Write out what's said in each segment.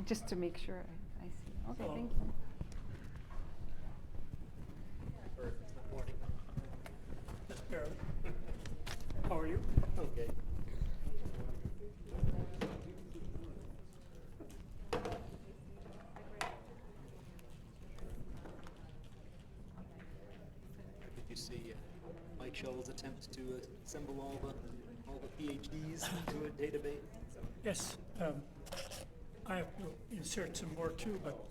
just to make sure I see. Okay, So- thank you. Morning. How are you? Okay. Did you see Mike Shull's attempt to assemble all the PhDs into a database? Yes, I have to insert some more too, but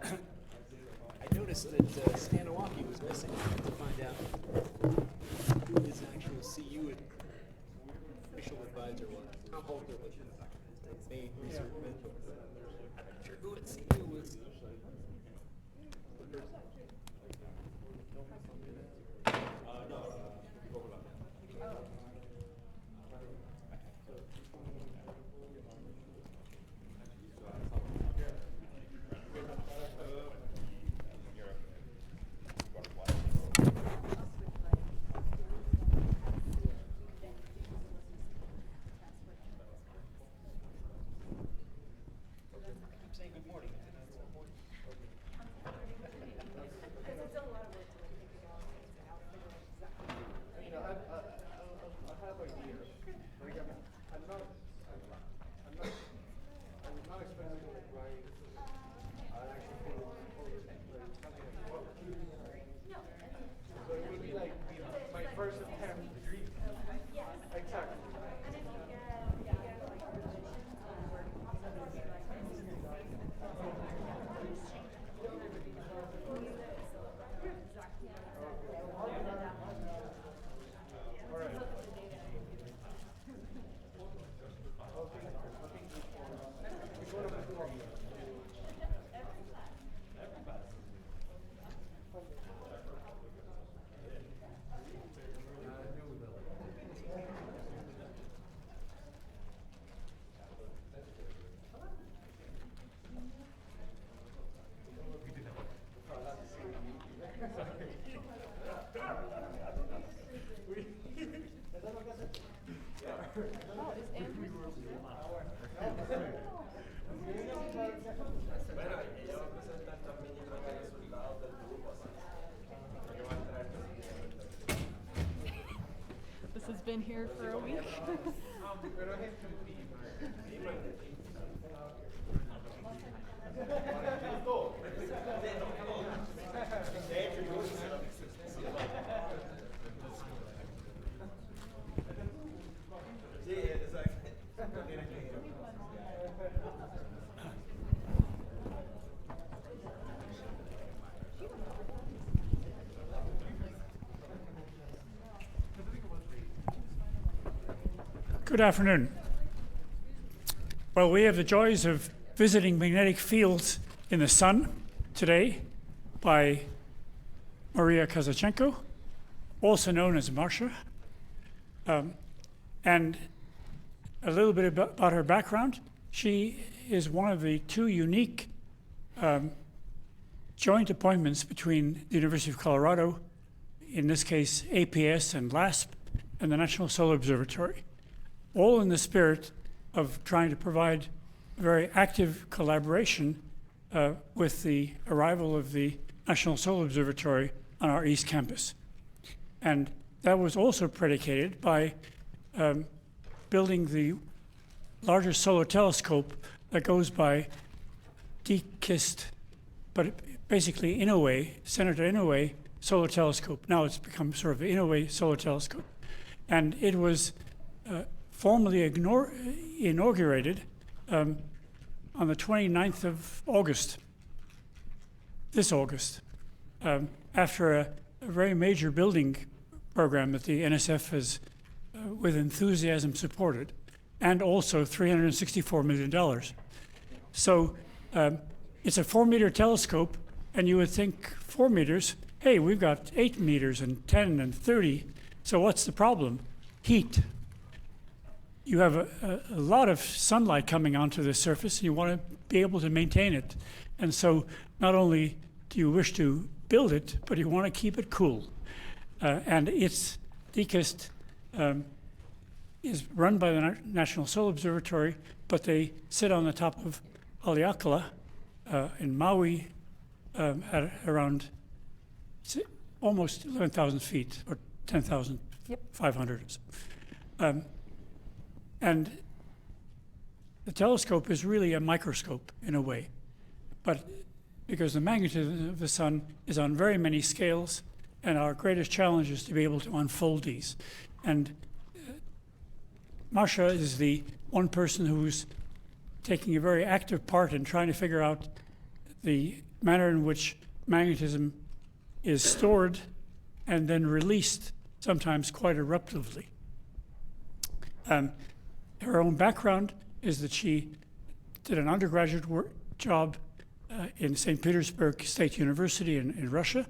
I noticed that Stanowaki was missing to find out who his actual CU official advisor was. Tom Holter was his main research mentor. I'm not sure who his CU was. I'm saying good morning. This has been here for a week. good afternoon. Well, we have the joys of visiting magnetic fields in the sun today by Maria Kazachenko, also known as Marsha. And a little bit about her background. She is one of the two unique joint appointments between the University of Colorado, in this case APS and LASP, and the National Solar Observatory, all in the spirit of trying to provide very active collaboration with the arrival of the National Solar Observatory on our East Campus. And that was also predicated by building the largest solar telescope that goes by DKIST, but basically Inouye, Senator Inouye Solar Telescope. Now it's become sort of the Inouye Solar Telescope. And it was formally inaugurated on the 29th of August, this August, after a very major building program that the NSF has, with enthusiasm, supported, and also $364 million. So it's a 4-meter telescope, and you would think 4 meters, hey, we've got 8 meters and 10 and 30, so what's the problem? Heat. You have a lot of sunlight coming onto the surface, and you want to be able to maintain it. And so not only do you wish to build it, but you want to keep it cool. And its DKIST is run by the National Solar Observatory, but they sit on the top of Haleakala in Maui at around almost 11,000 feet, or 10,500. And the telescope is really a microscope in a way, but because the magnetism of the sun is on very many scales, and our greatest challenge is to be able to unfold these. And Masha is the one person who's taking a very active part in trying to figure out the manner in which magnetism is stored and then released, sometimes quite eruptively. Her own background is that she did an undergraduate job in St. Petersburg State University in Russia,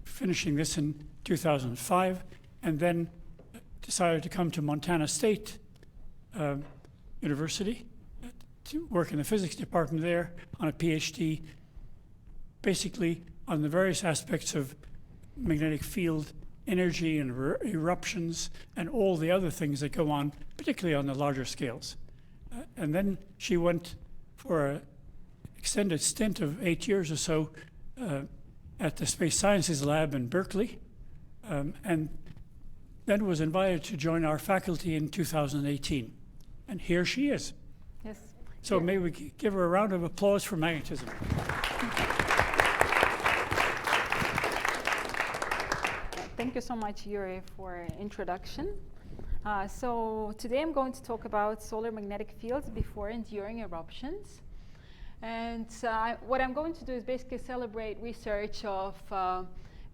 finishing this in 2005, and then decided to come to Montana State University to work in the physics department there on a PhD, basically on the various aspects of magnetic field energy and eruptions and all the other things that go on, particularly on the larger scales. And then she went for an extended stint of 8 years or so at the Space Sciences Lab in Berkeley, and then was invited to join our faculty in 2018. And here she is. Yes. So may we give her a round of applause for magnetism. Thank you so much, Yuri, for introduction. So today I'm going to talk about solar magnetic fields before and during eruptions. And what I'm going to do is basically celebrate research of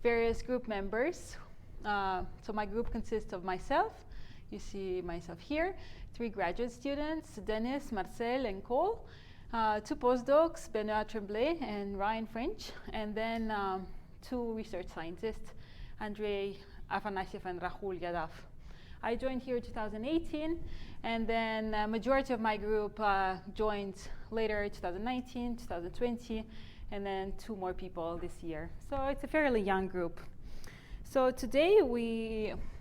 various group members. So my group consists of myself, you see myself here, 3 graduate students, Dennis, Marcel, and Cole, 2 postdocs, Benoit Tremblay and Ryan French, and then 2 research scientists, Andrei Afanasyev and Rahul Yadav. I joined here in 2018, and then majority of my group joined later 2019, 2020, and then 2 more people this year. So it's a fairly young group. So today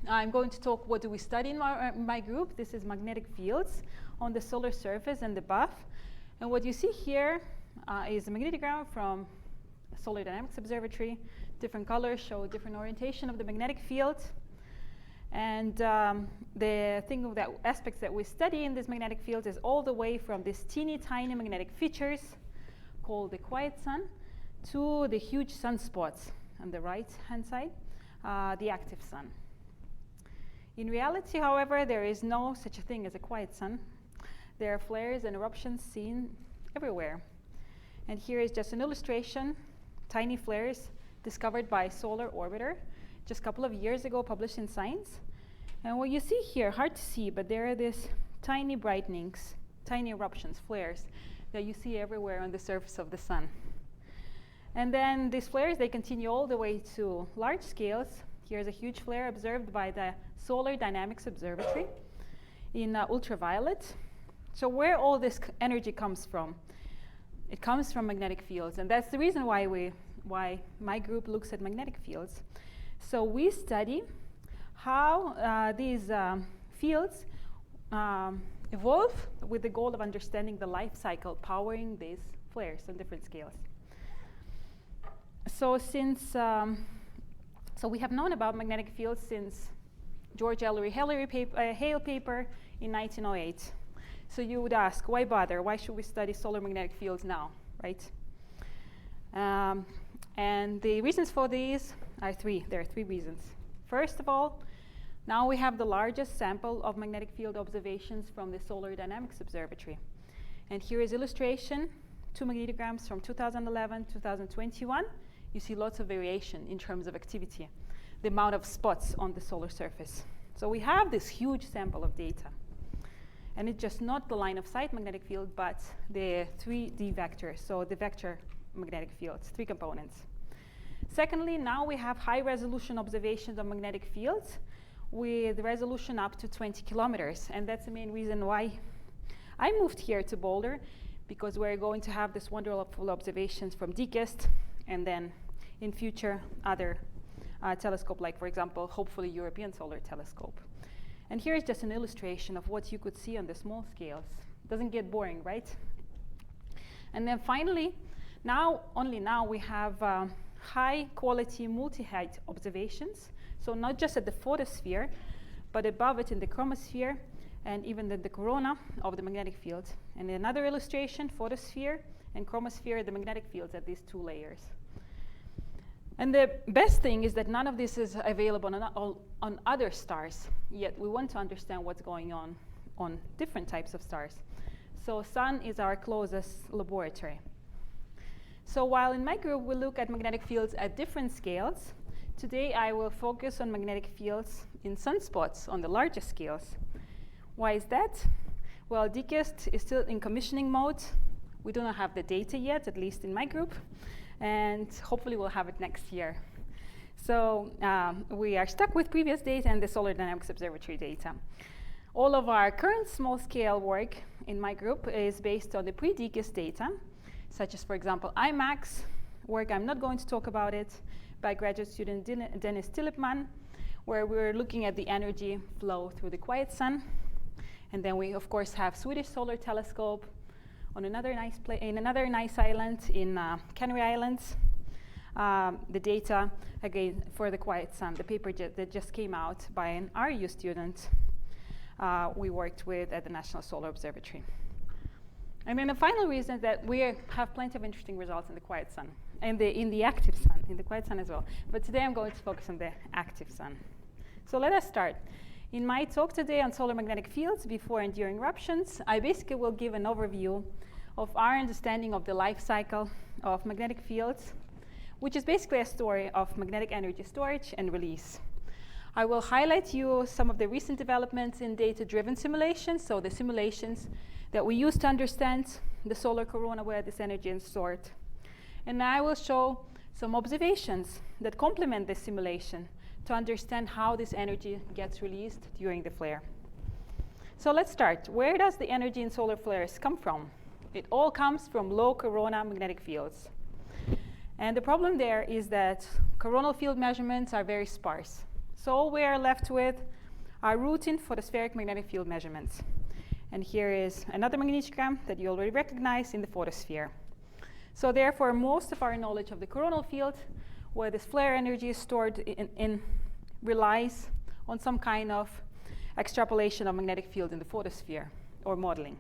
I'm going to talk what do we study in my group. This is magnetic fields on the solar surface and above. And what you see here is a magnetogram from Solar Dynamics Observatory. Different colors show different orientation of the magnetic field. And the thing of the aspects that we study in this magnetic field is all the way from these teeny tiny magnetic features called the quiet sun to the huge sunspots on the right hand side, the active sun. In reality, however, there is no such a thing as a quiet sun. There are flares and eruptions seen everywhere. And here is just an illustration, tiny flares discovered by Solar Orbiter just a couple of years ago, published in Science. And what you see here, hard to see, but there are these tiny brightenings, tiny eruptions, flares, that you see everywhere on the surface of the sun. And then these flares, they continue all the way to large scales. Here's a huge flare observed by the Solar Dynamics Observatory in ultraviolet. So where all this energy comes from? It comes from magnetic fields, and that's the reason why my group looks at magnetic fields. So we study how these fields evolve with the goal of understanding the life cycle powering these flares on different scales. So so we have known about magnetic fields since George Ellery Hale paper in 1908. So you would ask, why bother? Why should we study solar magnetic fields now, right? And the reasons for these are 3. There are 3 reasons. First of all, now we have the largest sample of magnetic field observations from the Solar Dynamics Observatory. And here is illustration, 2 magnetograms from 2011, 2021. You see lots of variation in terms of activity, the amount of spots on the solar surface. So we have this huge sample of data. And it's just not the line of sight magnetic field, but the 3D vector, so the vector magnetic fields, 3 components. Secondly, now we have high resolution observations of magnetic fields with resolution up to 20 kilometers. And that's the main reason why I moved here to Boulder, because we're going to have this wonderful observations from DKIST, and then in future other telescope, like for example, hopefully European Solar Telescope. And here is just an illustration of what you could see on the small scales. Doesn't get boring, right? And then finally, only now we have high quality multi-height observations. So not just at the photosphere, but above it in the chromosphere and even the corona of the magnetic field. And another illustration, photosphere and chromosphere, the magnetic fields at these two layers. And the best thing is that none of this is available on other stars, yet we want to understand what's going on different types of stars. So Sun is our closest laboratory. So while in my group we look at magnetic fields at different scales, today I will focus on magnetic fields in sunspots on the larger scales. Why is that? Well, DKIST is still in commissioning mode. We do not have the data yet, at least in my group, and hopefully we'll have it next year. So we are stuck with previous data and the Solar Dynamics Observatory data. All of our current small-scale work in my group is based on the pre-DKIST data, such as, for example, IMAX work. I'm not going to talk about it, by graduate student Dennis Tilipman, where we're looking at the energy flow through the quiet sun. And then we, of course, have Swedish Solar Telescope on another nice island in Canary Islands. The data, again, for the quiet sun, the paper that just came out by an RU student we worked with at the National Solar Observatory. And then the final reason is that we have plenty of interesting results in the quiet sun, and in the active sun, in the quiet sun as well. But today I'm going to focus on the active sun. So let us start. In my talk today on solar magnetic fields before and during eruptions, I basically will give an overview of our understanding of the life cycle of magnetic fields, which is basically a story of magnetic energy storage and release. I will highlight you some of the recent developments in data-driven simulations, so the simulations that we use to understand the solar corona where this energy is stored. And I will show some observations that complement this simulation to understand how this energy gets released during the flare. So let's start. Where does the energy in solar flares come from? It all comes from low corona magnetic fields. And the problem there is that coronal field measurements are very sparse. So all we are left with are routine photospheric magnetic field measurements. And here is another magnetogram that you already recognize in the photosphere. So therefore, most of our knowledge of the coronal field, where this flare energy is stored in relies on some kind of extrapolation of magnetic field in the photosphere or modeling.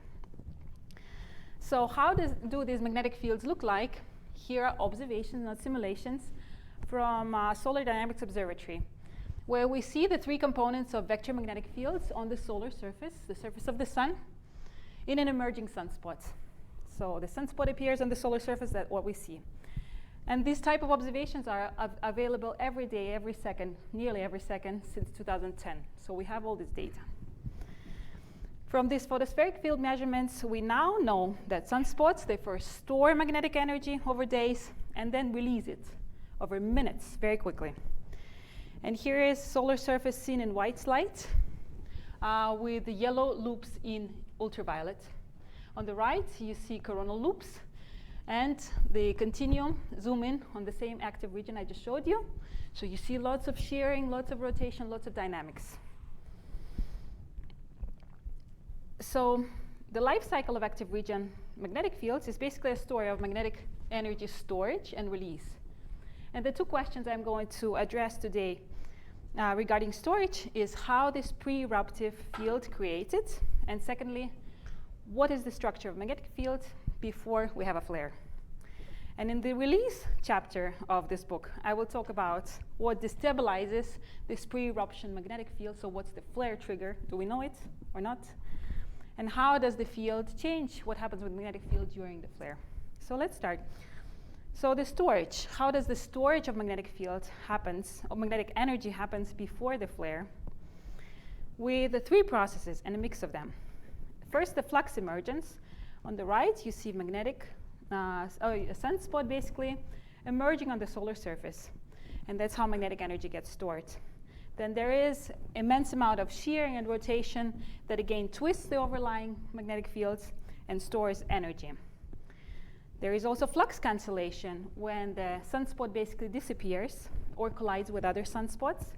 So how do these magnetic fields look like? Here are observations, not simulations, from Solar Dynamics Observatory, where we see the three components of vector magnetic fields on the solar surface, the surface of the sun, in an emerging sunspot. So the sunspot appears on the solar surface, that's what we see. And these type of observations are available every day, every second, nearly every second since 2010. So we have all this data. From these photospheric field measurements, we now know that sunspots, they first store magnetic energy over days and then release it over minutes very quickly. And here is solar surface seen in white light with the yellow loops in ultraviolet. On the right, you see coronal loops. And the continuum, zoom in on the same active region I just showed you. So you see lots of shearing, lots of rotation, lots of dynamics. So the life cycle of active region magnetic fields is basically a story of magnetic energy storage and release. And the two questions I'm going to address today regarding storage is how this pre-eruptive field created, and secondly, what is the structure of magnetic field before we have a flare. And in the release chapter of this book, I will talk about what destabilizes this pre-eruption magnetic field. So what's the flare trigger? Do we know it or not? And how does the field change? What happens with the magnetic field during the flare? So let's start. So the storage, how does the storage of magnetic field happens, or magnetic energy happens before the flare? With the three processes and a mix of them. First, the flux emergence. On the right, you see a sunspot basically emerging on the solar surface. And that's how magnetic energy gets stored. Then there is immense amount of shearing and rotation that again twists the overlying magnetic fields and stores energy. There is also flux cancellation when the sunspot basically disappears or collides with other sunspots.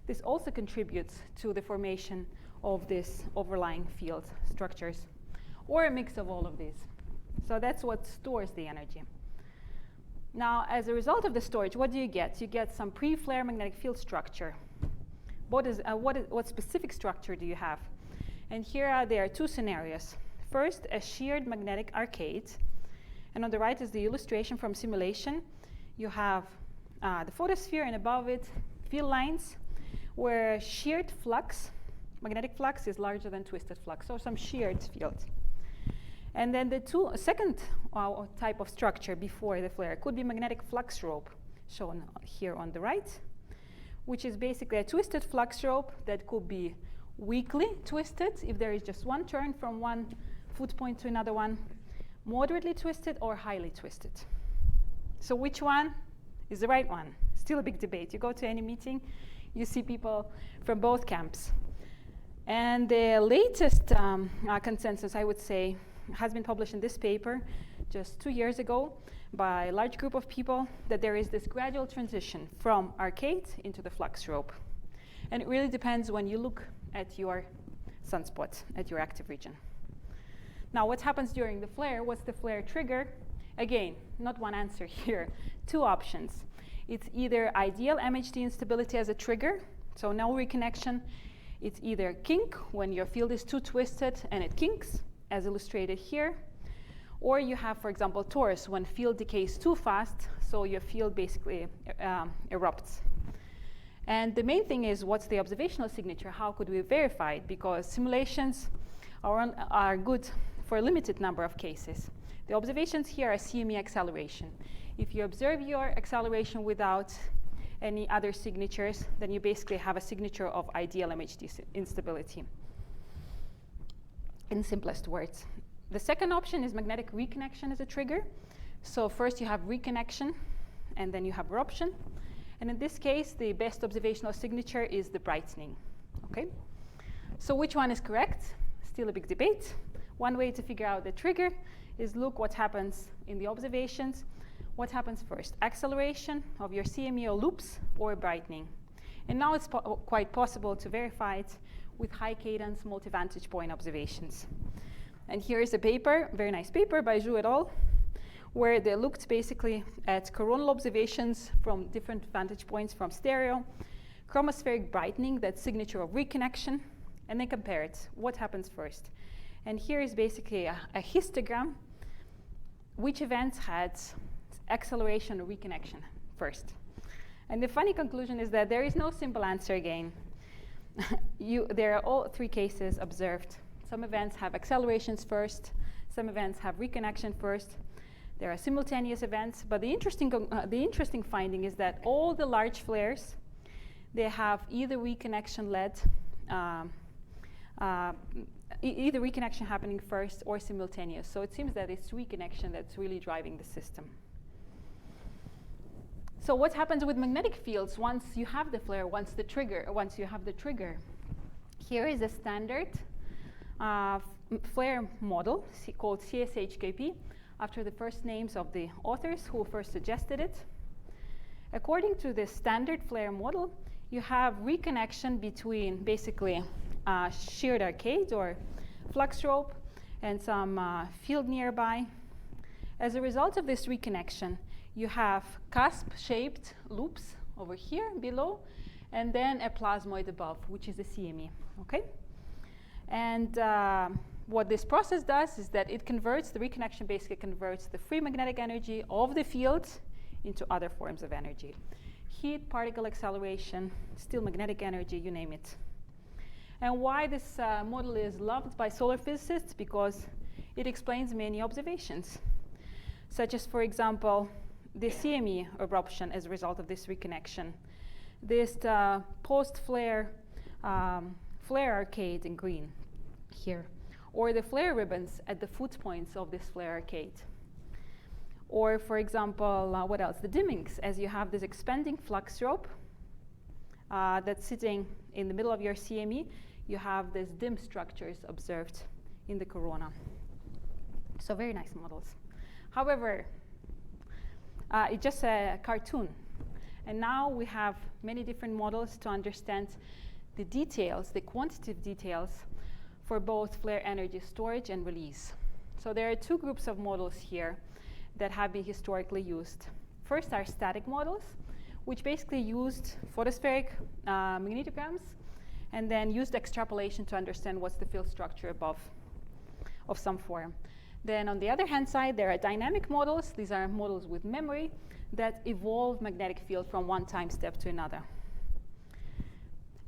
This also contributes to the formation of this overlying field structures, or a mix of all of these. So that's what stores the energy. Now, as a result of the storage, what do you get? You get some pre-flare magnetic field structure. What specific structure do you have? And here there are two scenarios. First, a sheared magnetic arcade. And on the right is the illustration from simulation. You have the photosphere, and above it, field lines where sheared flux, magnetic flux, is larger than twisted flux, so some sheared field. And then the second type of structure before the flare could be magnetic flux rope, shown here on the right, which is basically a twisted flux rope that could be weakly twisted if there is just one turn from one foot point to another one, moderately twisted, or highly twisted. So which one is the right one? Still a big debate. You go to any meeting, you see people from both camps. And the latest consensus, I would say, has been published in this paper just 2 years ago by a large group of people, that there is this gradual transition from arcade into the flux rope. And it really depends when you look at your sunspot, at your active region. Now, what happens during the flare? What's the flare trigger? Again, not one answer here. Two options. It's either ideal MHD instability as a trigger, so no reconnection. It's either kink, when your field is too twisted and it kinks, as illustrated here. Or you have, for example, torus, when field decays too fast, so your field basically erupts. And the main thing is, what's the observational signature? How could we verify it? Because simulations are good for a limited number of cases. The observations here are CME acceleration. If you observe your acceleration without any other signatures, then you basically have a signature of ideal MHD instability, in simplest words. The second option is magnetic reconnection as a trigger. So first you have reconnection, and then you have eruption. And in this case, the best observational signature is the brightening. Okay? So which one is correct? Still a big debate. One way to figure out the trigger is look what happens in the observations. What happens first? Acceleration of your CME or loops, or brightening? And now it's quite possible to verify it with high cadence multi-vantage point observations. And here is a paper, very nice paper by Zhu et al., where they looked basically at coronal observations from different vantage points from stereo, chromospheric brightening, that signature of reconnection, and they compare it. What happens first? And here is basically a histogram. Which events had acceleration or reconnection first? And the funny conclusion is that there is no simple answer again. There are all three cases observed. Some events have accelerations first, some events have reconnection first. There are simultaneous events, but the interesting finding is that all the large flares, they have either reconnection-led, either reconnection happening first or simultaneous. So it seems that it's reconnection that's really driving the system. So what happens with magnetic fields once you have the flare, once you have the trigger? Here is a standard flare model called CSHKP, after the first names of the authors who first suggested it. According to the standard flare model, you have reconnection between basically sheared arcade or flux rope and some field nearby. As a result of this reconnection, you have cusp-shaped loops over here below, and then a plasmoid above, which is a CME. Okay? And what this process does is that it converts, the reconnection basically converts the free magnetic energy of the field into other forms of energy. Heat, particle acceleration, still magnetic energy, you name it. And why this model is loved by solar physicists? Because it explains many observations, such as, for example, the CME eruption as a result of this reconnection, this post-flare flare arcade in green here, or the flare ribbons at the foot points of this flare arcade. Or, for example, what else? The dimmings, as you have this expanding flux rope that's sitting in the middle of your CME, you have these dim structures observed in the corona. So very nice models. However, it's just a cartoon. And now we have many different models to understand the details, the quantitative details, for both flare energy storage and release. So there are two groups of models here that have been historically used. First are static models, which basically used photospheric magnetograms and then used extrapolation to understand what's the field structure above of some form. Then on the other hand side, there are dynamic models. These are models with memory that evolve magnetic field from one time step to another.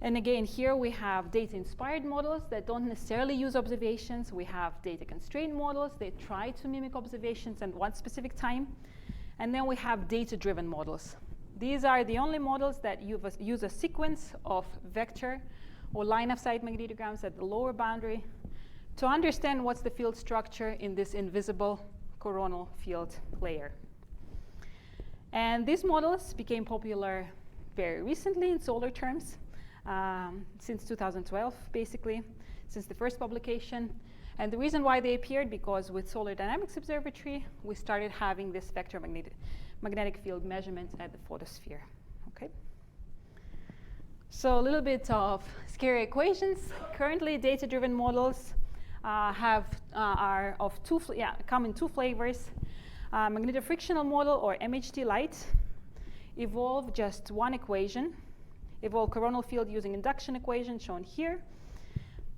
And again, here we have data-inspired models that don't necessarily use observations. We have data-constrained models. They try to mimic observations at one specific time. And then we have data-driven models. These are the only models that use a sequence of vector or line-of-sight magnetograms at the lower boundary to understand what's the field structure in this invisible coronal field layer. And these models became popular very recently in solar terms, since 2012, basically, since the first publication. And the reason why they appeared, because with Solar Dynamics Observatory, we started having this vector magnetic field measurement at the photosphere. Okay. So a little bit of scary equations. Currently, data-driven models come in two flavors. Magnetofrictional model, or MHD light, evolve just one equation. Evolve coronal field using induction equation shown here.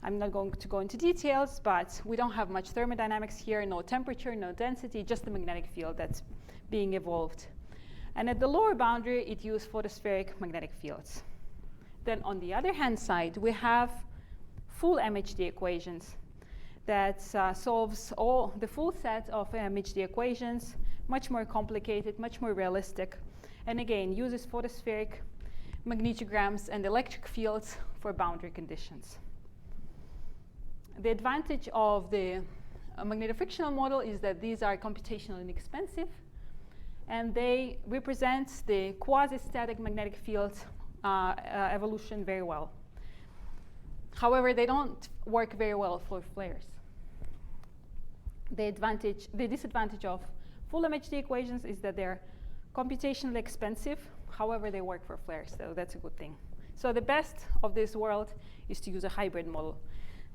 I'm not going to go into details, but we don't have much thermodynamics here, no temperature, no density, just the magnetic field that's being evolved. And at the lower boundary, it used photospheric magnetic fields. Then on the other hand side, we have full MHD equations that solves all the full set of MHD equations, much more complicated, much more realistic, and again, uses photospheric magnetograms and electric fields for boundary conditions. The advantage of the magnetofrictional model is that these are computationally inexpensive, and they represent the quasi-static magnetic field evolution very well. However, they don't work very well for flares. The disadvantage of full MHD equations is that they're computationally expensive. However, they work for flares, so that's a good thing. So the best of this world is to use a hybrid model.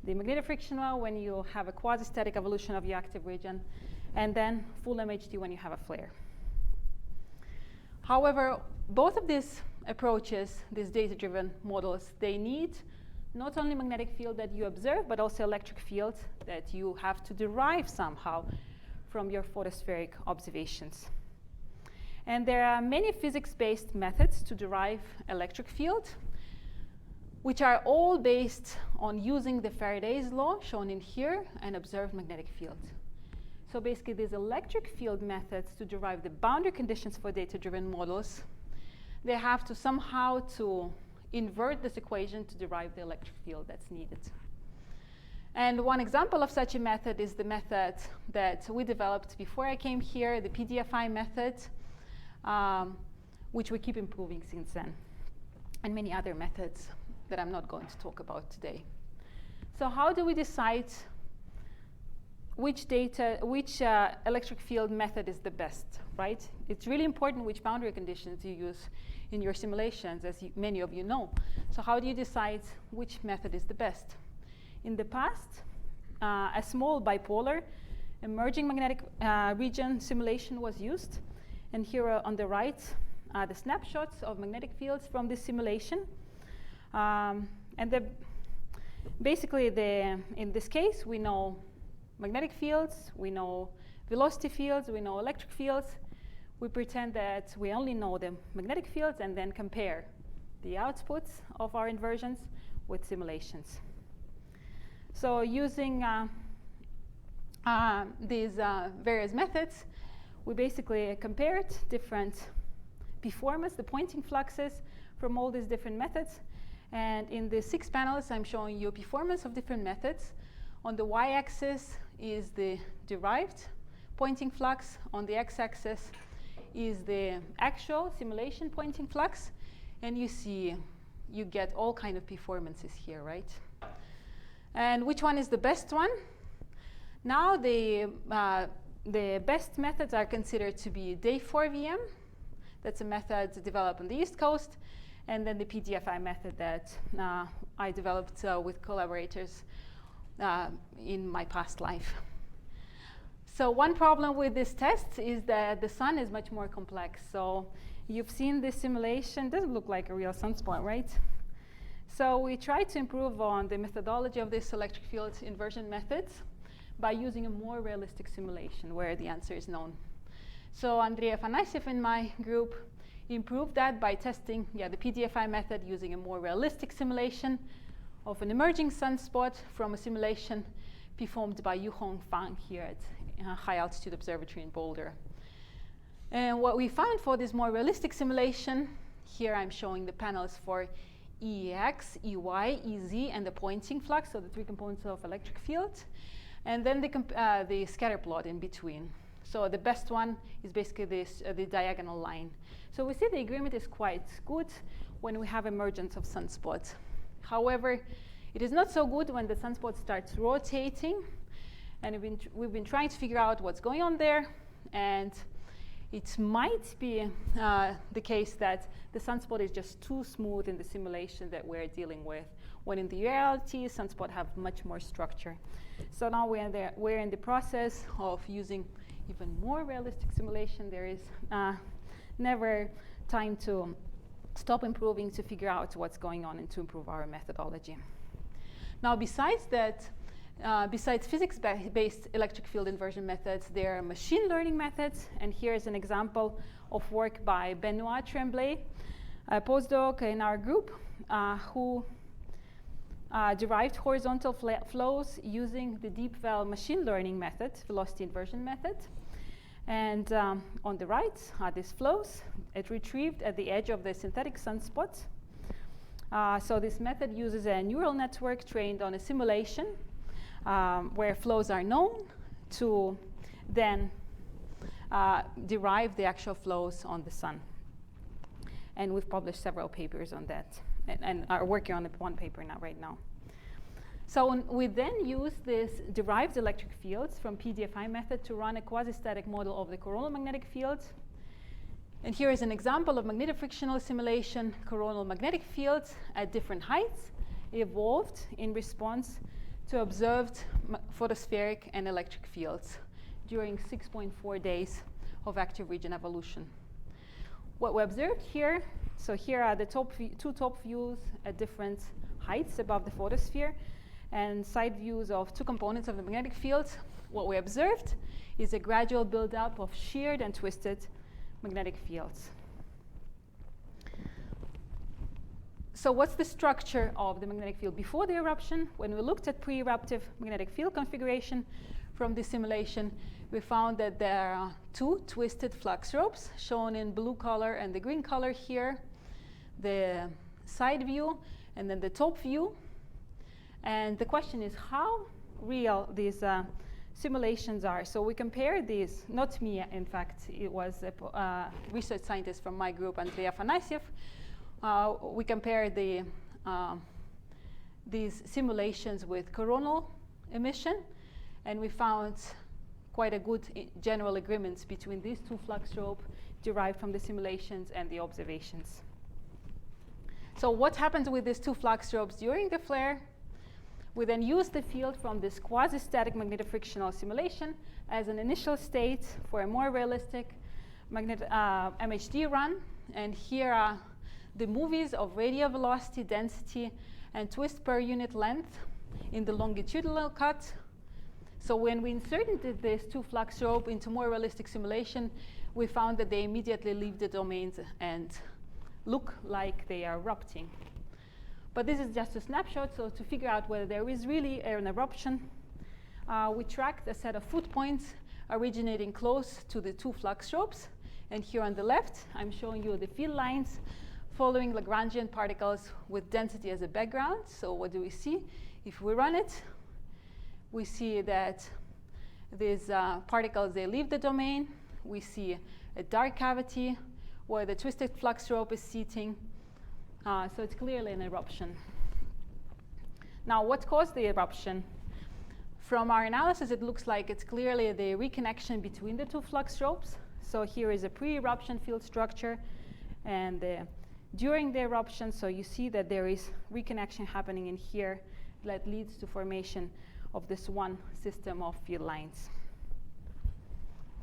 The magnetofrictional when you have a quasi-static evolution of your active region, and then full MHD when you have a flare. However, both of these approaches, these data-driven models, they need not only magnetic field that you observe, but also electric field that you have to derive somehow from your photospheric observations. And there are many physics-based methods to derive electric field, which are all based on using the Faraday's law, shown in here, and observed magnetic field. So basically, these electric field methods to derive the boundary conditions for data-driven models, they have to somehow to invert this equation to derive the electric field that's needed. And one example of such a method is the method that we developed before I came here, the PDFI method, which we keep improving since then, and many other methods that I'm not going to talk about today. So how do we decide which electric field method is the best, right? It's really important which boundary conditions you use in your simulations, as many of you know. So how do you decide which method is the best? In the past, a small bipolar emerging magnetic region simulation was used. And here on the right are the snapshots of magnetic fields from this simulation. Basically, in this case, we know magnetic fields, we know velocity fields, we know electric fields. We pretend that we only know the magnetic fields and then compare the outputs of our inversions with simulations. So using these various methods, we basically compared different performance, the pointing fluxes from all these different methods. And in the 6 panels, I'm showing you performance of different methods. On the y-axis is the derived pointing flux. On the x-axis is the actual simulation pointing flux. And you see, you get all kind of performances here, right? And which one is the best one? Now the best methods are considered to be day 4 VM. That's a method developed on the East Coast. And then the PDFI method that I developed with collaborators in my past life. So one problem with this test is that the sun is much more complex. So you've seen this simulation. Doesn't look like a real sunspot, right? So we tried to improve on the methodology of this electric field inversion methods by using a more realistic simulation where the answer is known. So Andrei Afanasyev and my group improved that by testing the PDFI method using a more realistic simulation of an emerging sunspot from a simulation performed by Yuhong Fang here at High Altitude Observatory in Boulder. And what we found for this more realistic simulation, here I'm showing the panels for EX, EY, EZ, and the Poynting flux, so the three components of electric field, and then the scatter plot in between. So the best one is basically this, the diagonal line. So we see the agreement is quite good when we have emergence of sunspots. However, it is not so good when the sunspot starts rotating, and we've been trying to figure out what's going on there, and it might be the case that the sunspot is just too smooth in the simulation that we're dealing with, when in the reality, sunspots have much more structure. So now we're in the process of using even more realistic simulation. There is never time to stop improving to figure out what's going on and to improve our methodology. Now, besides that, besides physics-based electric field inversion methods, there are machine learning methods. And here is an example of work by Benoit Tremblay, a postdoc in our group, who derived horizontal flows using the deep well machine learning method, velocity inversion method. And on the right are these flows. It retrieved at the edge of the synthetic sunspot. So this method uses a neural network trained on a simulation where flows are known to then derive the actual flows on the sun. And we've published several papers on that and are working on one paper now, right now. So we then use this derived electric fields from PDFI method to run a quasi-static model of the coronal magnetic field. And here is an example of magnetofrictional simulation. Coronal magnetic fields at different heights evolved in response to observed photospheric and electric fields during 6.4 days of active region evolution. What we observed here, so here are the two top views at different heights above the photosphere, and side views of two components of the magnetic field. What we observed is a gradual buildup of sheared and twisted magnetic fields. So what's the structure of the magnetic field before the eruption? When we looked at pre-eruptive magnetic field configuration from the simulation, we found that there are two twisted flux ropes shown in blue color and the green color here, the side view and then the top view. And the question is how real these simulations are. So we compared these, not me, in fact, it was a research scientist from my group, Andrei Afanasyev. We compared these simulations with coronal emission, and we found quite a good general agreements between these two flux ropes derived from the simulations and the observations. So what happens with these two flux ropes during the flare? We then use the field from this quasi-static magnetofrictional simulation as an initial state for a more realistic MHD run. And here are the movies of radial velocity, density, and twist per unit length in the longitudinal cut. So when we inserted these two flux rope into more realistic simulation, we found that they immediately leave the domains and look like they are erupting. But this is just a snapshot, so to figure out whether there is really an eruption, we tracked a set of foot points originating close to the two flux ropes. And here on the left, I'm showing you the field lines following Lagrangian particles with density as a background. So what do we see? If we run it, we see that these particles, they leave the domain. We see a dark cavity where the twisted flux rope is seating. So it's clearly an eruption. Now, what caused the eruption? From our analysis, it looks like it's clearly the reconnection between the two flux ropes. So here is a pre-eruption field structure, and during the eruption, so you see that there is reconnection happening in here that leads to formation of this one system of field lines.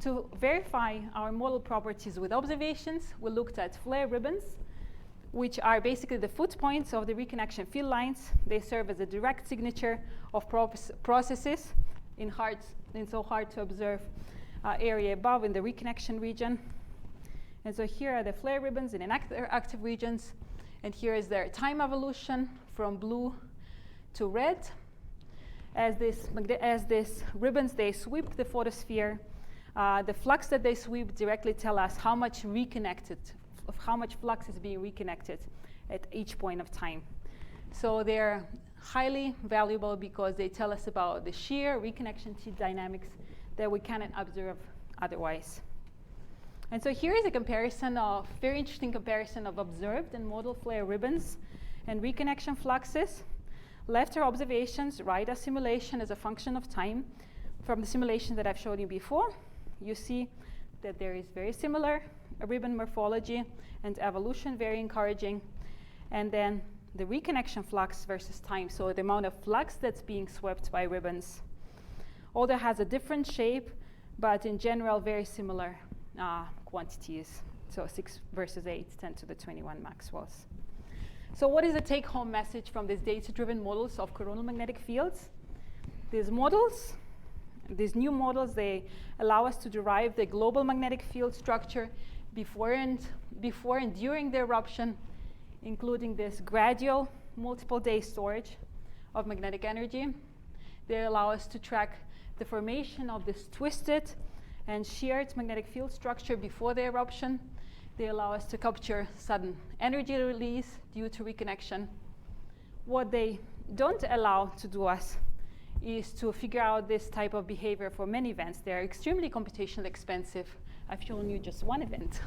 To verify our model properties with observations, we looked at flare ribbons, which are basically the foot points of the reconnection field lines. They serve as a direct signature of processes in so hard to observe area above in the reconnection region. And so here are the flare ribbons in active regions. And here is their time evolution from blue to red. As these ribbons, they sweep the photosphere. The flux that they sweep directly tell us how much flux is being reconnected at each point of time. So they're highly valuable because they tell us about the shear reconnection dynamics that we cannot observe otherwise. And so here is a very interesting comparison of observed and model flare ribbons and reconnection fluxes. Left are observations, right are simulation as a function of time. From the simulation that I've showed you before, you see that there is very similar ribbon morphology and evolution, very encouraging. And then the reconnection flux versus time, so the amount of flux that's being swept by ribbons. Although has a different shape, but in general, very similar quantities. So 6 versus 8, 10 to the 21 Maxwells. So what is the take-home message from these data-driven models of coronal magnetic fields? These new models, they allow us to derive the global magnetic field structure before and during the eruption, including this gradual multiple-day storage of magnetic energy. They allow us to track the formation of this twisted and sheared magnetic field structure before the eruption. They allow us to capture sudden energy release due to reconnection. What they don't allow to do us is to figure out this type of behavior for many events. They're extremely computationally expensive. I've shown you just one event.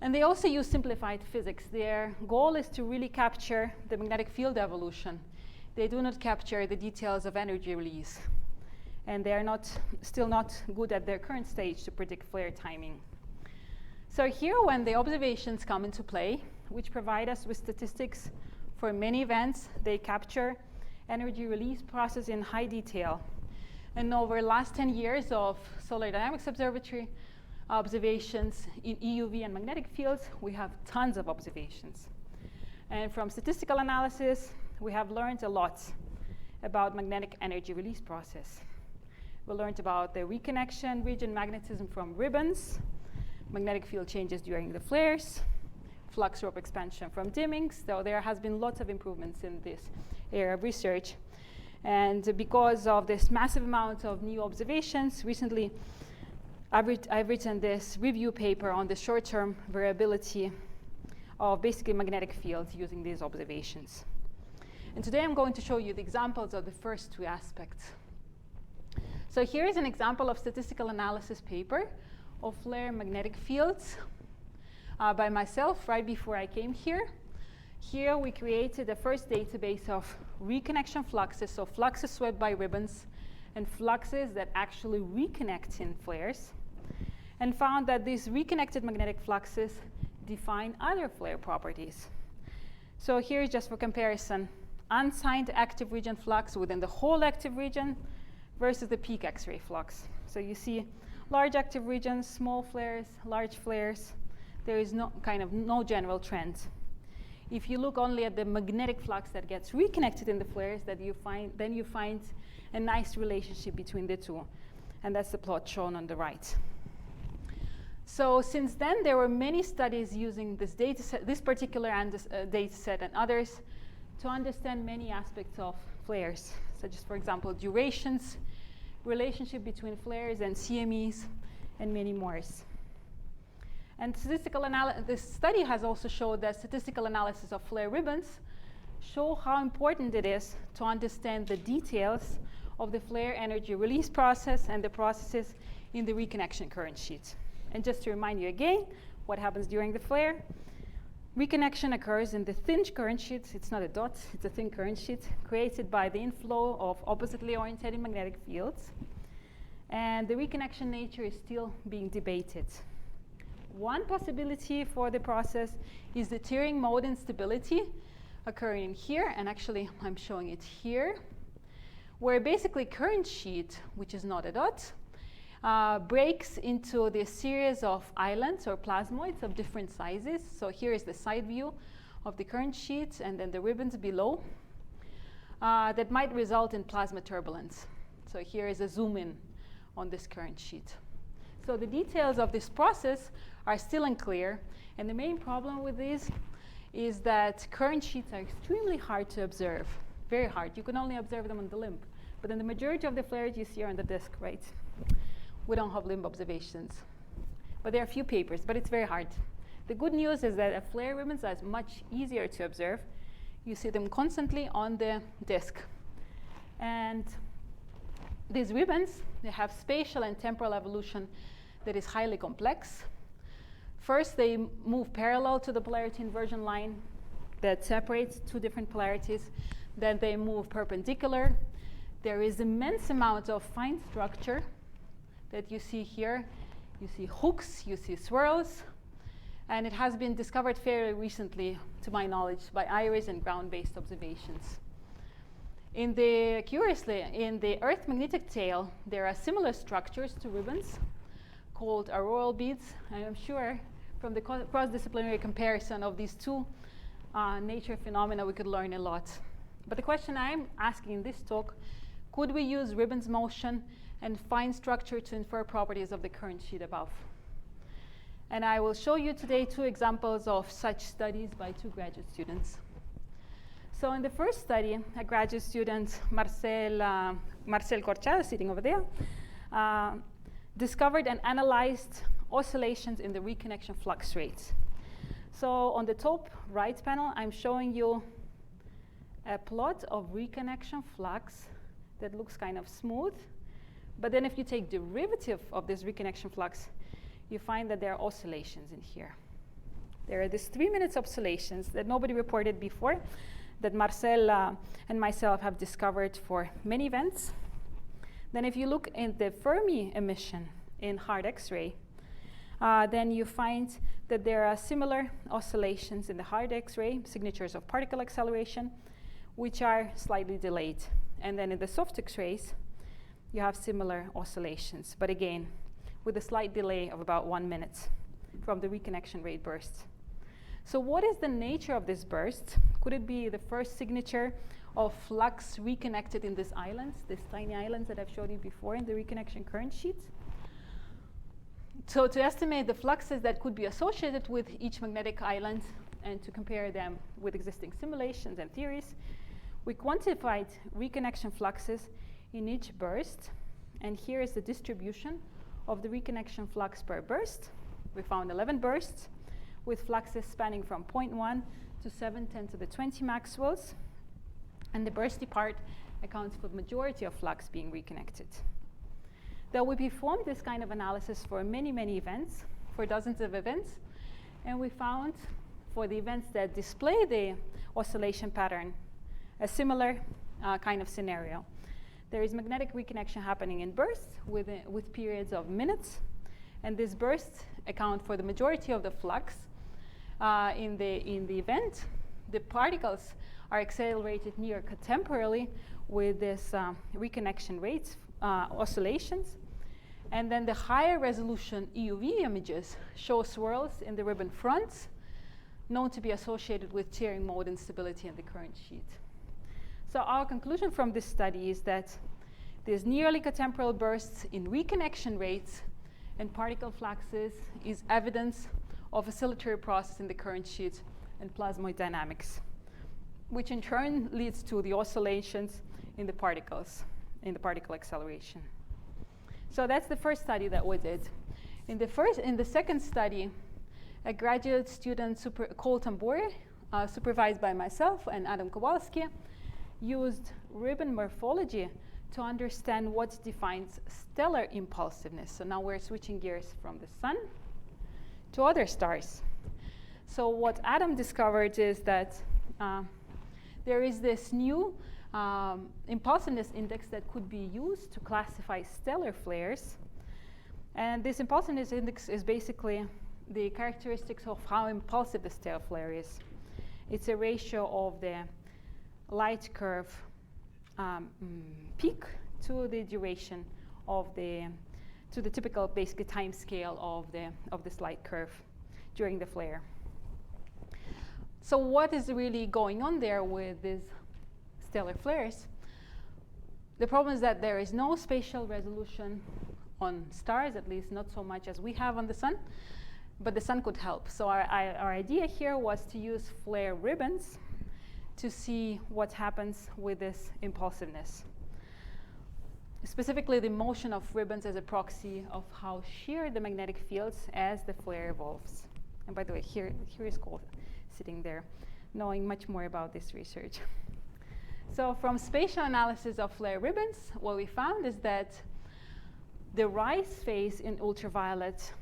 And they also use simplified physics. Their goal is to really capture the magnetic field evolution. They do not capture the details of energy release. And they are still not good at their current stage to predict flare timing. So here, when the observations come into play, which provide us with statistics for many events, they capture energy release process in high detail. And over the last 10 years of solar dynamics observatory observations in EUV and magnetic fields, we have tons of observations. And from statistical analysis, we have learned a lot about magnetic energy release process. We learned about the reconnection region magnetism from ribbons, magnetic field changes during the flares, flux rope expansion from dimmings. So there has been lots of improvements in this area of research. And because of this massive amount of new observations, recently I've written this review paper on the short-term variability of basically magnetic fields using these observations. And today I'm going to show you the examples of the first two aspects. So here is an example of statistical analysis paper of flare magnetic fields by myself right before I came here. Here we created the first database of reconnection fluxes, so fluxes swept by ribbons and fluxes that actually reconnect in flares, and found that these reconnected magnetic fluxes define other flare properties. So here, just for comparison, unsigned active region flux within the whole active region versus the peak X-ray flux. So you see large active regions, small flares, large flares. There is no general trend. If you look only at the magnetic flux that gets reconnected in the flares, then you find a nice relationship between the two. And that's the plot shown on the right. So since then, there were many studies using this data set, this particular data set and others, to understand many aspects of flares, such as, for example, durations, relationship between flares and CMEs, and many more. And this study has also showed that statistical analysis of flare ribbons show how important it is to understand the details of the flare energy release process and the processes in the reconnection current sheet. And just to remind you again, what happens during the flare? Reconnection occurs in the thin current sheet. It's not a dot, it's a thin current sheet created by the inflow of oppositely oriented magnetic fields. And the reconnection nature is still being debated. One possibility for the process is the tearing mode instability occurring here, and actually I'm showing it here, where basically current sheet, which is not a dot, breaks into this series of islands or plasmoids of different sizes. So here is the side view of the current sheet, and then the ribbons below that might result in plasma turbulence. So here is a zoom in on this current sheet. So the details of this process are still unclear, and the main problem with these is that current sheets are extremely hard to observe, very hard. You can only observe them on the limb. But in the majority of the flares you see are on the disk, right? We don't have limb observations. But there are a few papers, but it's very hard. The good news is that a flare ribbons are much easier to observe. You see them constantly on the disk. And these ribbons, they have spatial and temporal evolution that is highly complex. First, they move parallel to the polarity inversion line that separates two different polarities. Then they move perpendicular. There is immense amount of fine structure that you see here. You see hooks, you see swirls. And it has been discovered fairly recently, to my knowledge, by iris and ground-based observations. Curiously, in the Earth magnetic tail, there are similar structures to ribbons called auroral beads. And I'm sure from the cross-disciplinary comparison of these two nature phenomena, we could learn a lot. But the question I'm asking in this talk, could we use ribbons motion and fine structure to infer properties of the current sheet above? And I will show you today two examples of such studies by two graduate students. So in the first study, a graduate student, Marcel Corchado, sitting over there, discovered and analyzed oscillations in the reconnection flux rates. So on the top right panel, I'm showing you a plot of reconnection flux that looks kind of smooth. But then if you take derivative of this reconnection flux, you find that there are oscillations in here. There are these 3 minutes oscillations that nobody reported before, that Marcel and myself have discovered for many events. Then if you look in the Fermi emission in hard X-ray, then you find that there are similar oscillations in the hard X-ray, signatures of particle acceleration, which are slightly delayed. And then in the soft X-rays, you have similar oscillations, but again, with a slight delay of about 1 minute from the reconnection rate burst. So what is the nature of this burst? Could it be the first signature of flux reconnected in these islands, these tiny islands that I've showed you before in the reconnection current sheet? So to estimate the fluxes that could be associated with each magnetic island and to compare them with existing simulations and theories, we quantified reconnection fluxes in each burst. And here is the distribution of the reconnection flux per burst. We found 11 bursts with fluxes spanning from 0.1 to 710 to the 20 Maxwells. And the bursty part accounts for the majority of flux being reconnected. Though we performed this kind of analysis for many, many events, for dozens of events, and we found for the events that display the oscillation pattern, a similar kind of scenario. There is magnetic reconnection happening in bursts with periods of minutes, and these bursts account for the majority of the flux in the event. The particles are accelerated near contemporarily with this reconnection rates, oscillations. And then the higher resolution EUV images show swirls in the ribbon fronts, known to be associated with tearing mode instability in the current sheet. So our conclusion from this study is that these nearly contemporary bursts in reconnection rates and particle fluxes is evidence of oscillatory process in the current sheet and plasmoid dynamics, which in turn leads to the oscillations in the particles, in the particle acceleration. So that's the first study that we did. In the second study, a graduate student, Cole Tambore, supervised by myself and Adam Kowalski, used ribbon morphology to understand what defines stellar impulsiveness. So now we're switching gears from the sun to other stars. So what Adam discovered is that there is this new impulsiveness index that could be used to classify stellar flares. And this impulsiveness index is basically the characteristics of how impulsive the stellar flare is. It's a ratio of the light curve peak to the duration of the to the typical basically time scale of this light curve during the flare. So what is really going on there with these stellar flares? The problem is that there is no spatial resolution on stars, at least not so much as we have on the sun, but the sun could help. So our idea here was to use flare ribbons to see what happens with this impulsiveness. Specifically, the motion of ribbons as a proxy of how sheer the magnetic fields as the flare evolves. And by the way, here is Cole sitting there, knowing much more about this research. So from spatial analysis of flare ribbons, what we found is that the rise phase in ultraviolet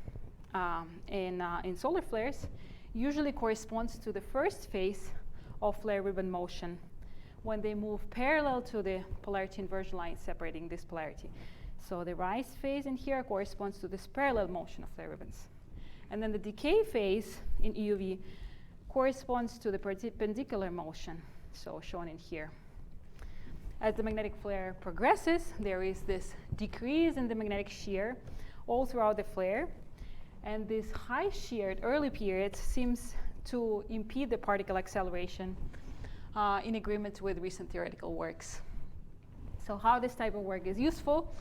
in solar flares usually corresponds to the first phase of flare ribbon motion when they move parallel to the polarity inversion line separating this polarity. So the rise phase in here corresponds to this parallel motion of flare ribbons. And then the decay phase in EUV corresponds to the perpendicular motion, so shown in here. As the magnetic flare progresses, there is this decrease in the magnetic shear all throughout the flare, and this high sheared early period seems to impede the particle acceleration in agreement with recent theoretical works. So how this type of work is useful,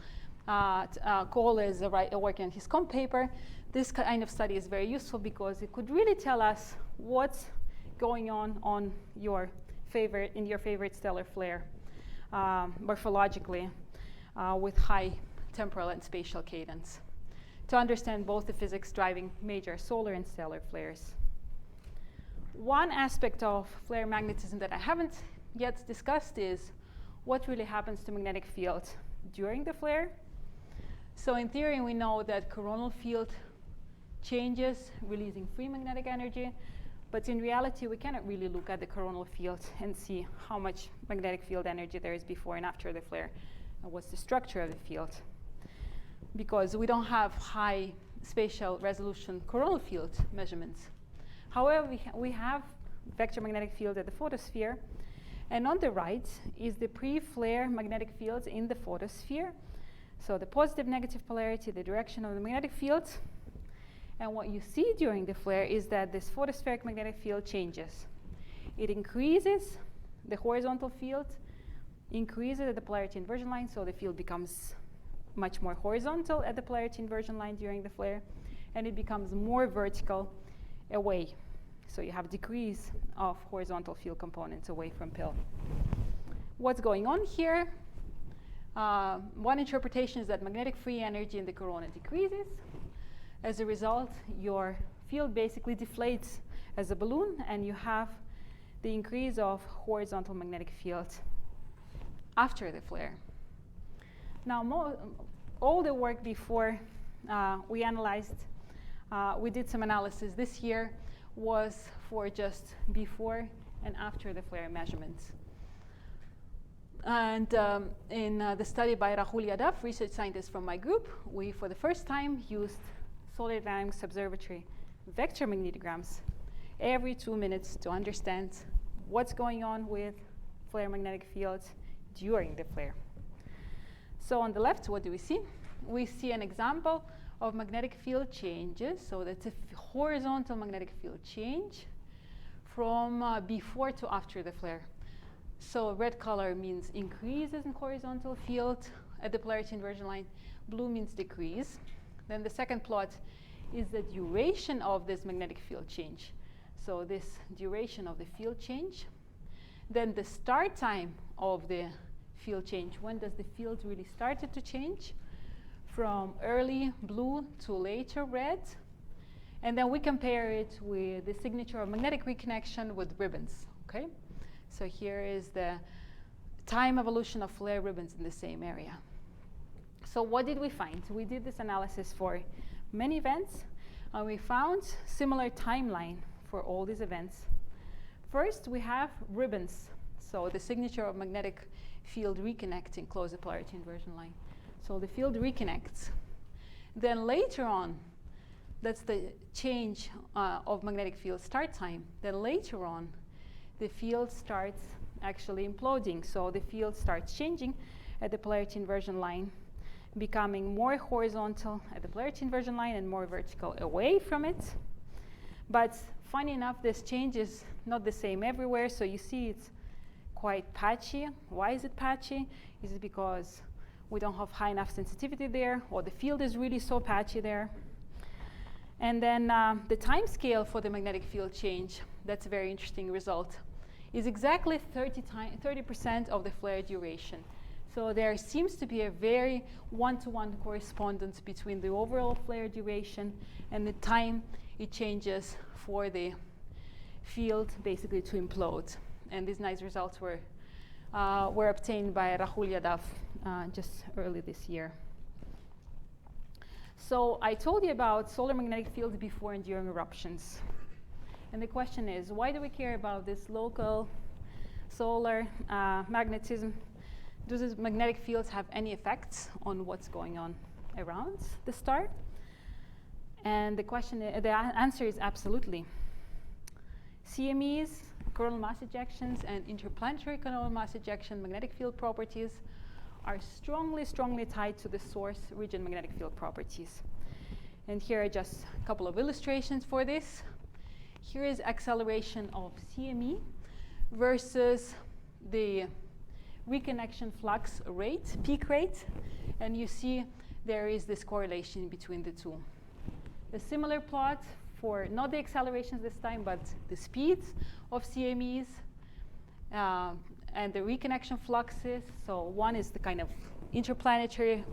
Cole is working on his comp paper. This kind of study is very useful because it could really tell us what's going on your favorite stellar flare morphologically with high temporal and spatial cadence to understand both the physics driving major solar and stellar flares. One aspect of flare magnetism that I haven't yet discussed is what really happens to magnetic field during the flare. So in theory, we know that coronal field changes, releasing free magnetic energy. But in reality, we cannot really look at the coronal field and see how much magnetic field energy there is before and after the flare, and what's the structure of the field, because we don't have high spatial resolution coronal field measurements. However, we have vector magnetic field at the photosphere, and on the right is the pre-flare magnetic fields in the photosphere. So the positive, negative polarity, the direction of the magnetic fields. And what you see during the flare is that this photospheric magnetic field changes. It increases, the horizontal field increases at the polarity inversion line, so the field becomes much more horizontal at the polarity inversion line during the flare, and it becomes more vertical away. So you have decrease of horizontal field components away from PIL. What's going on here? One interpretation is that magnetic free energy in the corona decreases. As a result, your field basically deflates as a balloon, and you have the increase of horizontal magnetic field after the flare. Now, all the work before we analyzed, we did some analysis this year, was for just before and after the flare measurements. And in the study by Rahul Yadav, research scientist from my group, we, for the first time, used Solar Dynamics Observatory vector magnetograms every 2 minutes to understand what's going on with flare magnetic fields during the flare. So on the left, what do we see? We see an example of magnetic field changes. So that's a horizontal magnetic field change from before to after the flare. So red color means increases in horizontal field at the polarity inversion line. Blue means decrease. Then the second plot is the duration of this magnetic field change. So this duration of the field change. Then the start time of the field change. When does the field really started to change? From early blue to later red. And then we compare it with the signature of magnetic reconnection with ribbons. Okay? So here is the time evolution of flare ribbons in the same area. So what did we find? We did this analysis for many events, and we found similar timeline for all these events. First, we have ribbons. So the signature of magnetic field reconnecting close the polarity inversion line. So the field reconnects. Then later on, that's the change of magnetic field start time. Then later on, the field starts actually imploding. So the field starts changing at the polarity inversion line becoming more horizontal at the polarity inversion line and more vertical away from it. But funny enough, this change is not the same everywhere, so you see it's quite patchy. Why is it patchy? Is it because we don't have high enough sensitivity there, or the field is really so patchy there? And then the time scale for the magnetic field change, that's a very interesting result, is exactly 30% of the flare duration. So there seems to be a very one-to-one correspondence between the overall flare duration and the time it changes for the field basically to implode. And these nice results were obtained by Rahul Yadav just early this year. So I told you about solar magnetic fields before and during eruptions. And the question is, why do we care about this local solar magnetism? Do these magnetic fields have any effects on what's going on around the star? And the answer is absolutely. CMEs, coronal mass ejections, and interplanetary coronal mass ejection magnetic field properties are strongly, strongly tied to the source region magnetic field properties. And here are just a couple of illustrations for this. Here is acceleration of CME versus the reconnection flux rate, peak rate, and you see there is this correlation between the two. A similar plot for not the accelerations this time, but the speeds of CMEs and the reconnection fluxes. So one is the kind of interplanetary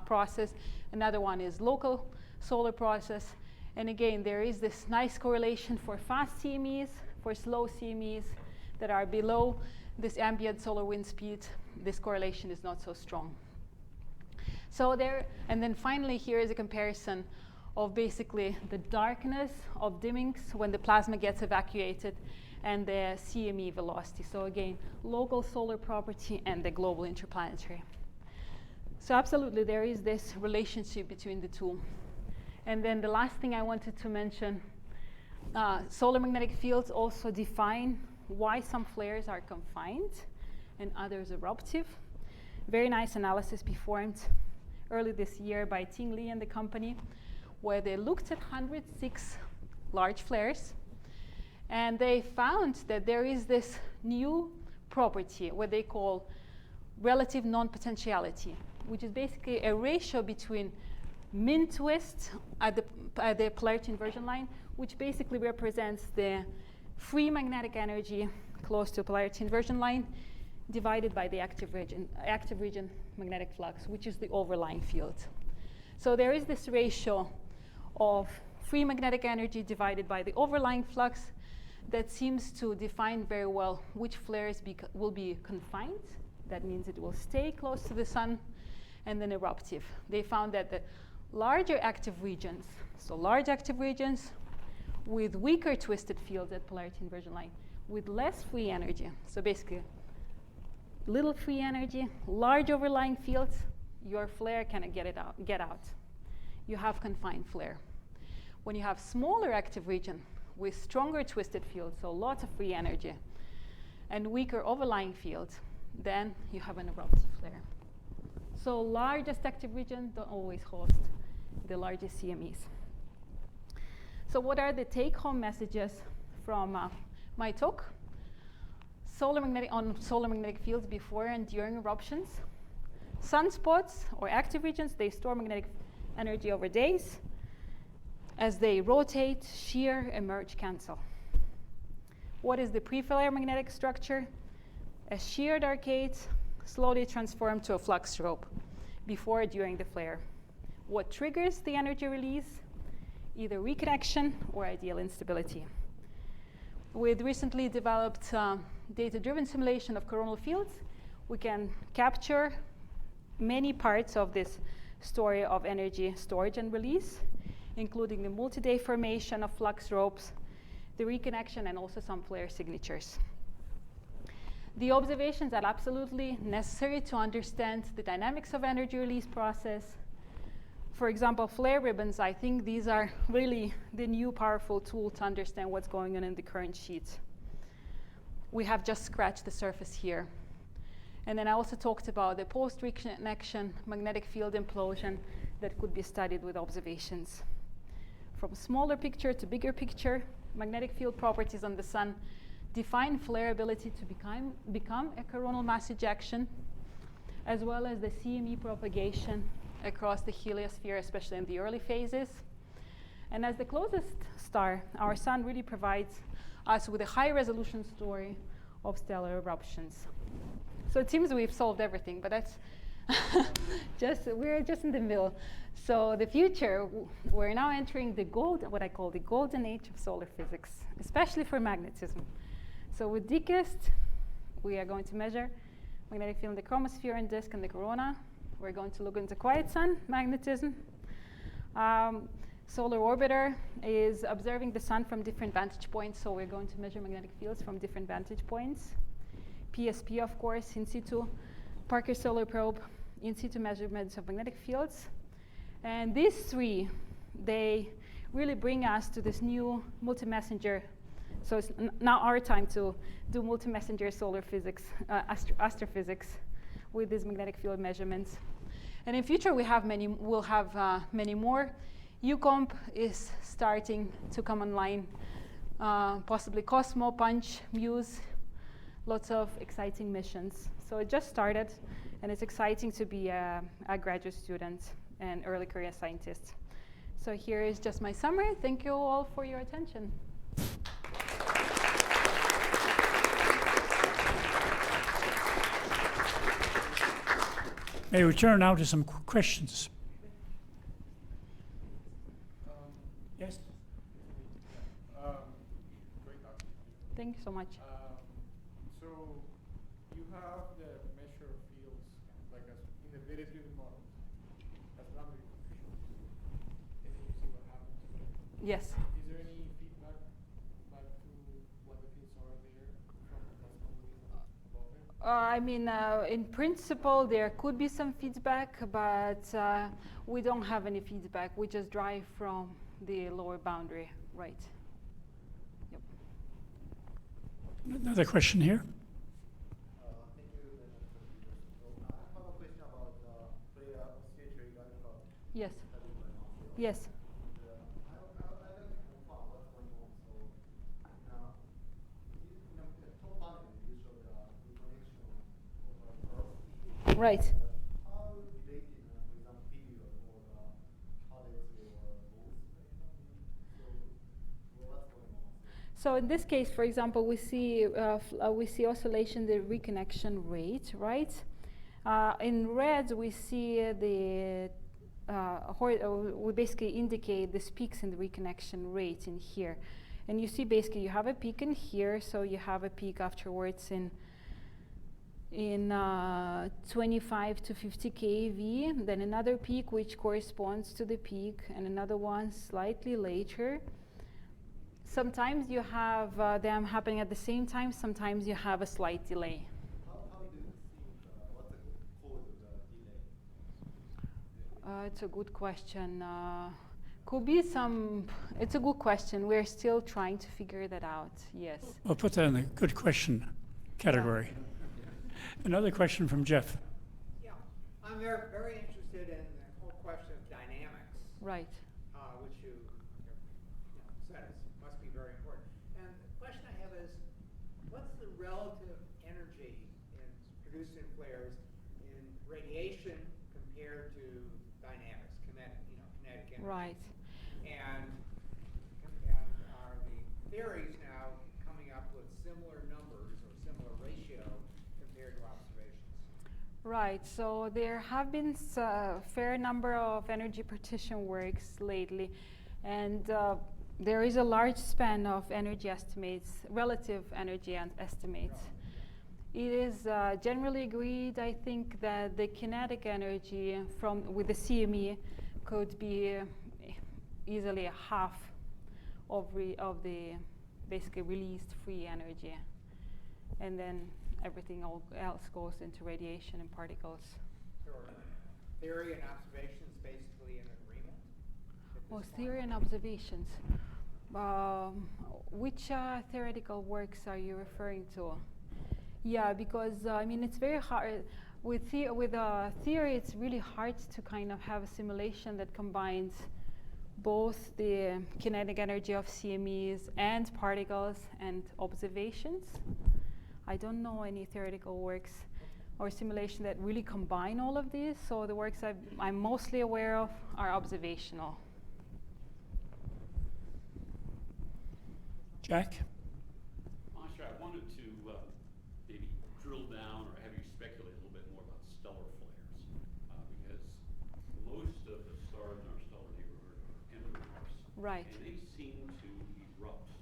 process, another one is local solar process. And again, there is this nice correlation for fast CMEs, for slow CMEs that are below this ambient solar wind speed. This correlation is not so strong. So there, and then finally here is a comparison of basically the darkness of dimmings when the plasma gets evacuated and the CME velocity. So again, local solar property and the global interplanetary. So absolutely there is this relationship between the two. And then the last thing I wanted to mention, solar magnetic fields also define why some flares are confined and others eruptive. Very nice analysis performed early this year by Ting Li and the company, where they looked at 106 large flares, and they found that there is this new property, what they call relative non-potentiality, which is basically a ratio between min twist at the polarity inversion line, which basically represents the free magnetic energy close to polarity inversion line divided by the active region magnetic flux, which is the overlying field. So there is this ratio of free magnetic energy divided by the overlying flux that seems to define very well which flares will be confined. That means it will stay close to the sun, and then eruptive. They found that the larger active regions, so large active regions with weaker twisted fields at polarity inversion line, with less free energy, so basically little free energy, large overlying fields, your flare cannot get out. You have confined flare. When you have smaller active region with stronger twisted fields, so lots of free energy, and weaker overlying fields, then you have an eruptive flare. So largest active region don't always host the largest CMEs. So what are the take-home messages from my talk? Solar magnetic fields before and during eruptions. Sunspots or active regions, they store magnetic energy over days. As they rotate, shear, emerge, cancel. What is the pre-flare magnetic structure? A sheared arcade slowly transformed to a flux rope before or during the flare. What triggers the energy release? Either reconnection or ideal instability. With recently developed data-driven simulation of coronal fields, we can capture many parts of this story of energy storage and release, including the multi-day formation of flux ropes, the reconnection, and also some flare signatures. The observations are absolutely necessary to understand the dynamics of energy release process. For example, flare ribbons, I think these are really the new powerful tool to understand what's going on in the current sheet. We have just scratched the surface here. And then I also talked about the post-reconnection magnetic field implosion that could be studied with observations. From smaller picture to bigger picture, magnetic field properties on the sun define flare ability to become a coronal mass ejection, as well as the CME propagation across the heliosphere, especially in the early phases. And as the closest star, our sun really provides us with a high-resolution story of stellar eruptions. So it seems we've solved everything, but that's we're just in the middle. So the future, we're now entering what I call the golden age of solar physics, especially for magnetism. So with DKIST, we are going to measure magnetic field in the chromosphere and disk and the corona. We're going to look into quiet sun magnetism. Solar orbiter is observing the sun from different vantage points, so we're going to measure magnetic fields from different vantage points. PSP, of course, in situ. Parker Solar Probe, in situ measurements of magnetic fields. And these three, they really bring us to this new multi-messenger. So it's now our time to do multi-messenger solar physics, astrophysics with these magnetic field measurements. And in future, we'll have many more. UCOMP is starting to come online, possibly Cosmo, Punch, Muse, lots of exciting missions. So it just started, and it's exciting to be a graduate student and early career scientist. So here is just my summary. Thank you all for your attention. May we turn now to some questions? Yes? Great talk. Thank you so much. So you have the measure of fields like in the very driven model as boundary conditions, and then you see what happens. Yes. Is there any feedback back to what the fields are there from what's going above it? I mean, in principle, there could be some feedback, but we don't have any feedback. We just drive from the lower boundary, right? Yep. Another question here. Thank you very much for the question. So I have a question about player oscillatory radical Yes. study by Marcel. Yes. I'd like to confirm what's going on. So in the top panel, you show the reconnection of velocity. Right. How related, for example, period or how they or both? So what's going on? So in this case, for example, we see oscillation, the reconnection rate, right? In red, we see we basically indicate the peaks in the reconnection rate in here. And you see basically you have a peak in here, so you have a peak afterwards in 25 to 50 keV, then another peak which corresponds to the peak, and another one slightly later. Sometimes you have them happening at the same time, sometimes you have a slight delay. How do you think, what's the cause of the delay? It's a good question. Could be it's a good question. We're still trying to figure that out, yes. We'll put that in the good question category. Another question from Jeff. Yeah, I'm very interested in the whole question of dynamics, Right. which you said must be very important. And the question I have is, what's the relative energy produced in flares in radiation compared to dynamics, kinetic energy? Right. And are the theories now coming up with similar numbers or similar ratio compared to observations? Right, so there have been a fair number of energy partition works lately, and there is a large span of energy estimates, relative energy estimates. It is generally agreed, I think, that the kinetic energy with the CME could be easily a half of the basically released free energy, and then everything else goes into radiation and particles. So are theory and observations basically in agreement? Oh, theory and observations. Which theoretical works are you referring to? Yeah, because I mean it's very hard with theory. It's really hard to kind of have a simulation that combines both the kinetic energy of CMEs and particles and observations. I don't know any theoretical works or simulation that really combine all of these. So the works I'm mostly aware of are observational. Jack? Masha, I wanted to maybe drill down or have you speculate a little bit more about stellar flares, because most of the stars in our stellar neighborhood are M-groups, Right. and they seem to erupt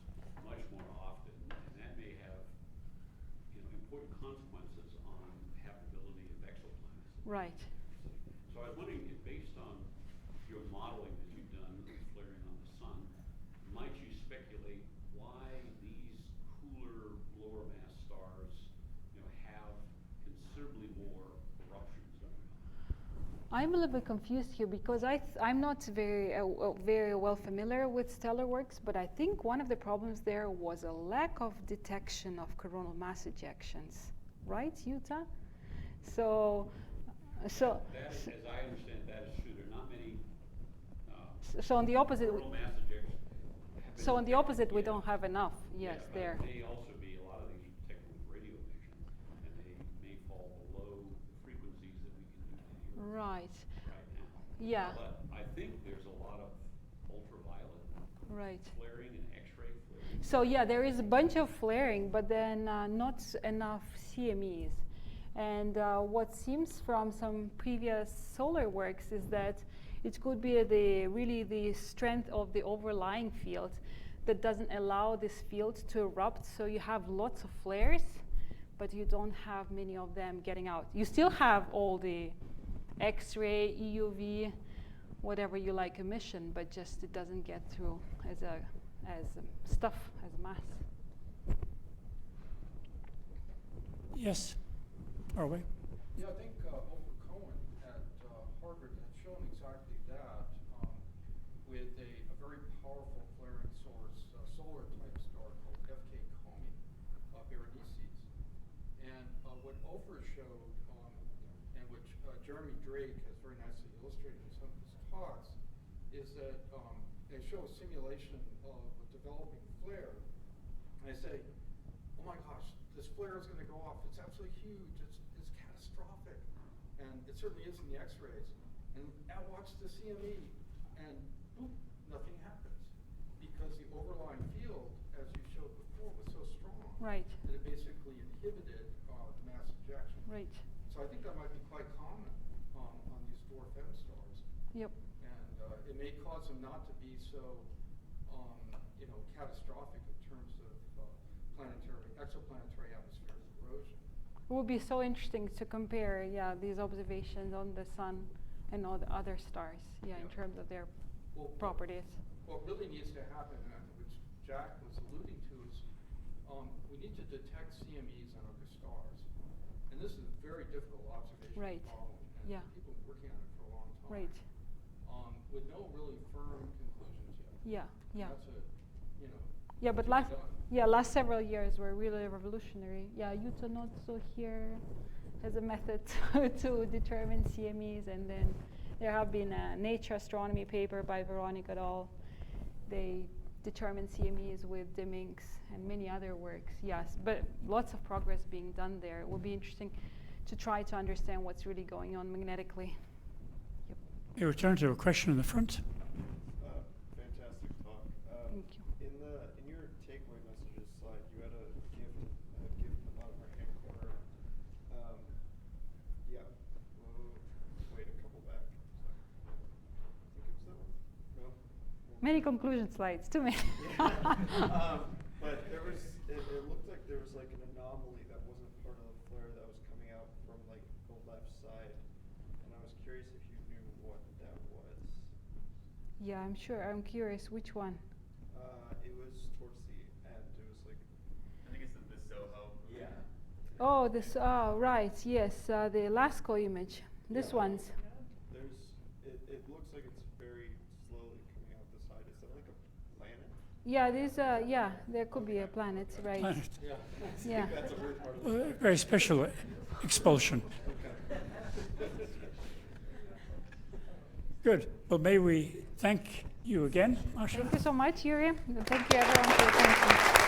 much more often, and that may have, important consequences on habitability of exoplanets. Right. So I was wondering if, based on your modeling that you've done of flaring on the sun, might you speculate why these cooler, lower mass stars, have considerably more eruptions going on? I'm a little bit confused here because I'm not very well familiar with stellar works, but I think one of the problems there was a lack of detection of coronal mass ejections, right, Utah? So That is, as I understand, that is true. There are not many. So on the opposite. Coronal mass ejections. So on the opposite, we don't have enough. Yes, but there. It may also be a lot of these technical radio emissions, and they may fall below the frequencies that we can do here Right. right now. Yeah. But I think there's a lot of ultraviolet Right. flaring and X-ray flaring. So yeah, there is a bunch of flaring, but then not enough CMEs. And what seems from some previous solar works is that it could be the strength of the overlying field that doesn't allow this field to erupt. So you have lots of flares, but you don't have many of them getting out. You still have all the X-ray, EUV, whatever you like emission, but just it doesn't get through as stuff, as mass. Yes? Arway? Yeah, I think Ofer Cohen at Harvard had shown exactly that with a very powerful flaring source, solar type star called FK Comi Berenices. And what Ofer showed, and which Jeremy Drake has very nicely illustrated in some of his talks, is that they show a simulation of a developing flare. And they say, oh my gosh, this flare is going to go off. It's absolutely huge. It's catastrophic. And it certainly is in the X-rays. And now watch the CME, and boop, nothing happens. Because the overlying field, as you showed before, was so strong Right. that it basically inhibited the mass ejection. Right. So I think that might be quite common on these dwarf M stars. Yep. And it may cause them not to be so, catastrophic in terms of exoplanetary atmospheric erosion. It would be so interesting to compare, these observations on the sun and all the other stars, in Yeah. terms of their Well, properties. what really needs to happen, which Jack was alluding to, is we need to detect CMEs on other stars. And this is a very difficult observation Right. problem. And Yeah. people have been working on it for a long time. Right. With no really firm conclusions yet. Yeah. Yeah. That's Yeah, but to be last several years were really revolutionary. Yeah, Utah not so here has a method to determine CMEs, and then there have been a Nature Astronomy paper by Veronica et al. They determine CMEs with dimmings and many other works. Yes, but lots of progress being done there. It will be interesting to try to understand what's really going on magnetically. Yep. We return to a question in the front. Fantastic talk. Thank you. In your takeaway messages slide, you had a gift in the bottom right hand corner. Wait, a couple back. I think it was that one. No. Many conclusion slides, too many. But there was, it looked like there was like an anomaly that wasn't part of the flare that was coming out from like the left side, and I was curious if you knew what that was. Yeah, I'm sure. I'm curious which one. It was towards the end. It was like. I think it's the Soho movie. Yeah. Oh, this. Oh, right. Yes, the LASCO image. This Yeah. one's. It looks like it's very slowly coming out the side. Is that like a planet? Yeah, there could be a planet, right? Planet. Yeah. Very special expulsion. Good. Well, may we thank you again, Masha. Thank you so much, Yuri. Thank you everyone for your attention.